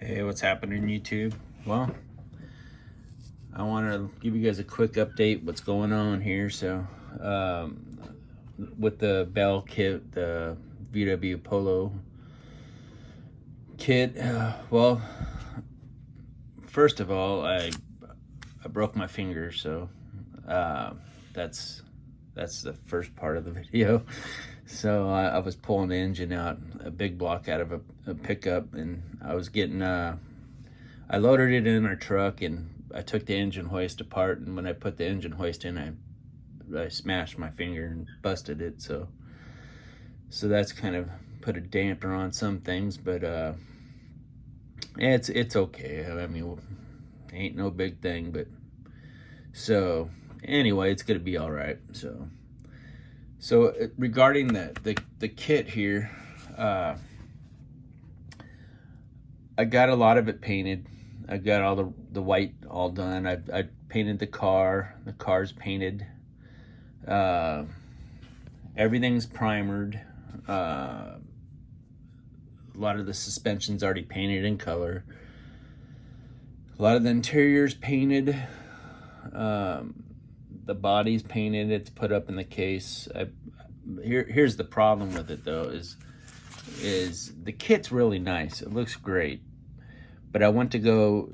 Hey, what's happening, YouTube? Well, I want to give you guys a quick update what's going on here. So, with the Bell kit, the VW Polo kit, well, first of all, I broke my finger, so that's the first part of the video. So I was pulling the engine out, a big block out of a pickup, and I was getting, I loaded it in our truck, and I took the engine hoist apart, and when I put the engine hoist in, I smashed my finger and busted it, so that's kind of put a damper on some things, but it's okay. I mean, ain't no big thing, but so anyway, it's gonna be all right. So regarding the kit here, I got a lot of it painted. I got all the white all done. I painted the car. The car's painted. Everything's primered. A lot of the suspension's already painted in color. A lot of the interior's painted. The body's painted. It's put up in the case. Here's the problem with it though, is the kit's really nice. It looks great, but I went to go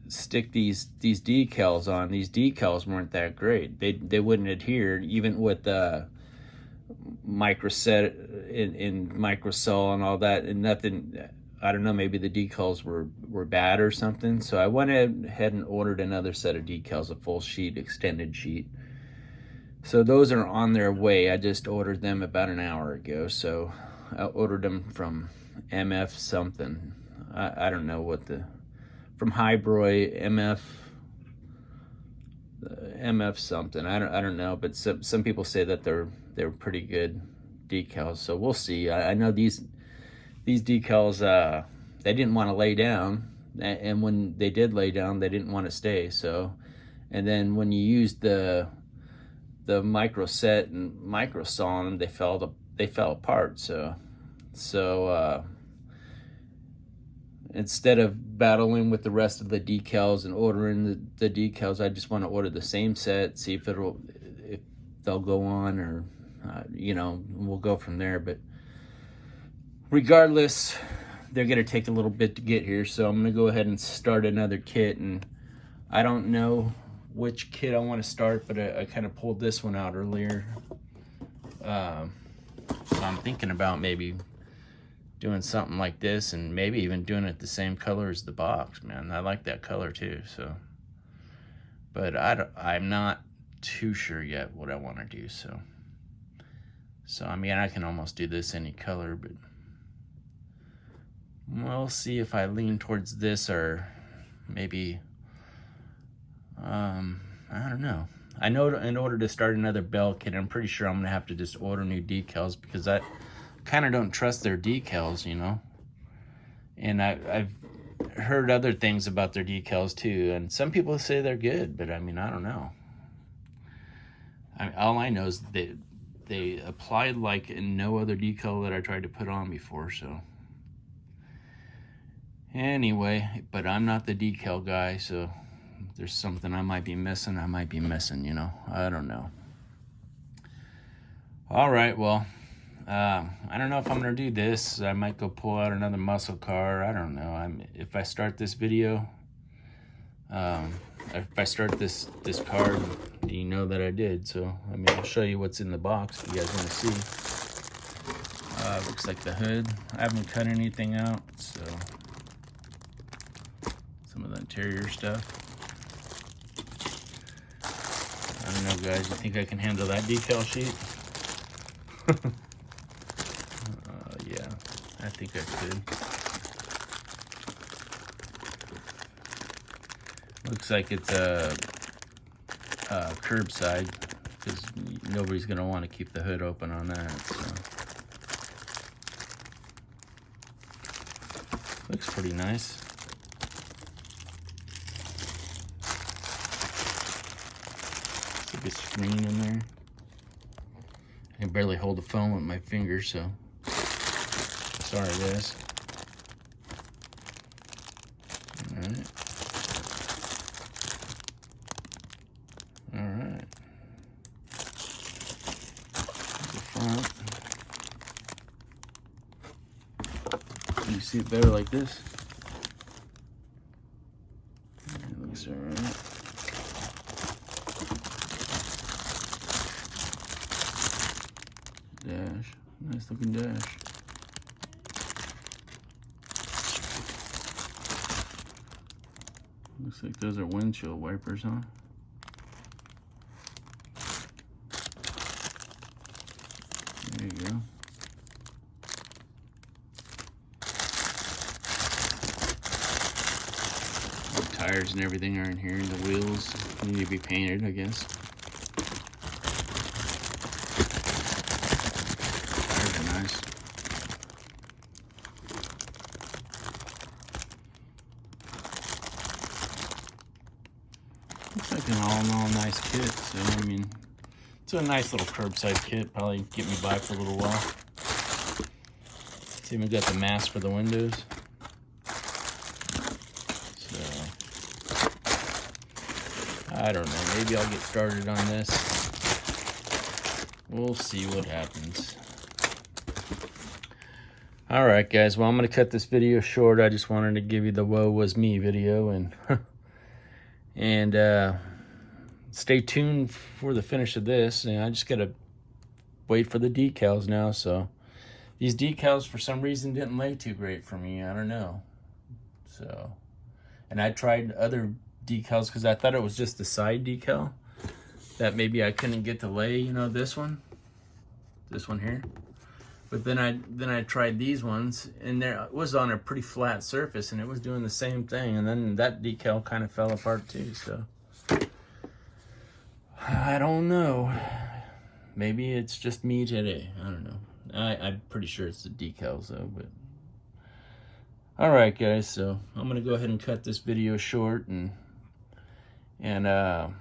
stick these decals on. These decals weren't that great. They wouldn't adhere even with microset in microsol and all that, and nothing. I don't know, maybe the decals were bad or something. So I went ahead and ordered another set of decals, a full sheet, extended sheet. So those are on their way. I just ordered them about an hour ago. So I ordered them from MF something. I don't know what from Hybroy, MF something. I don't know, but some people say that they're pretty good decals. So we'll see. I know these decals, they didn't want to lay down, and when they did lay down, they didn't want to stay. So, and then when you used the microset and microsol on them, they fell apart. So instead of battling with the rest of the decals and ordering the decals, I just want to order the same set, see if they'll go on, or we'll go from there. But regardless, they're gonna take a little bit to get here, so I'm gonna go ahead and start another kit. And I don't know which kit I want to start, but I kind of pulled this one out earlier. So I'm thinking about maybe doing something like this, and maybe even doing it the same color as the box. Man, I like that color too. So, but I'm not too sure yet what I want to do. So I mean, I can almost do this any color, but we'll see if I lean towards this, or maybe, I don't know. I know in order to start another Bell kit, I'm pretty sure I'm gonna have to just order new decals, because I kind of don't trust their decals, and I've heard other things about their decals too, and some people say they're good, but I mean, I don't know. All I know is they applied like in no other decal that I tried to put on before. So anyway, but I'm not the decal guy, so if there's something I might be missing, I don't know. All right, well, I don't know if I'm gonna do this. I might go pull out another muscle car. I don't know. If I start this video, if I start this car, you know that I did. So I mean, I'll show you what's in the box if you guys want to see. Looks like the hood. I haven't cut anything out, so some of the interior stuff. I don't know, guys. You think I can handle that decal sheet? Yeah, I think I could. Looks like it's a curbside, because nobody's gonna want to keep the hood open on that. So looks pretty nice. It's like a screen in there. I can barely hold the phone with my fingers, so sorry guys. right. All right. The front. Can you see it better like this? It looks all right. Dash. Nice looking dash. Looks like those are windshield wipers, huh? There you go. The tires and everything are in here, and the wheels need to be painted, I guess. Tires are nice. Looks like an all-in-all nice kit, so I mean, it's a nice little curbside kit, probably get me by for a little while. It's even got the mask for the windows. So, I don't know, maybe I'll get started on this. We'll see what happens. Alright guys, well I'm going to cut this video short. I just wanted to give you the woe was me video, and stay tuned for the finish of this. And I just gotta wait for the decals now. So these decals for some reason didn't lay too great for me. I don't know. So, and I tried other decals because I thought it was just the side decal that maybe I couldn't get to lay, you know, this one here. But then I tried these ones, and it was on a pretty flat surface, and it was doing the same thing. And then that decal kind of fell apart too. So I don't know. Maybe it's just me today. I don't know. I'm pretty sure it's the decals though. But all right, guys. So I'm gonna go ahead and cut this video short, and I'll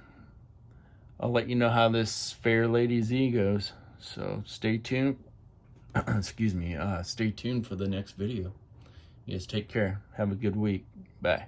let you know how this Fair Lady Z goes. So stay tuned. Excuse me. Stay tuned for the next video. You guys take care. Have a good week. Bye.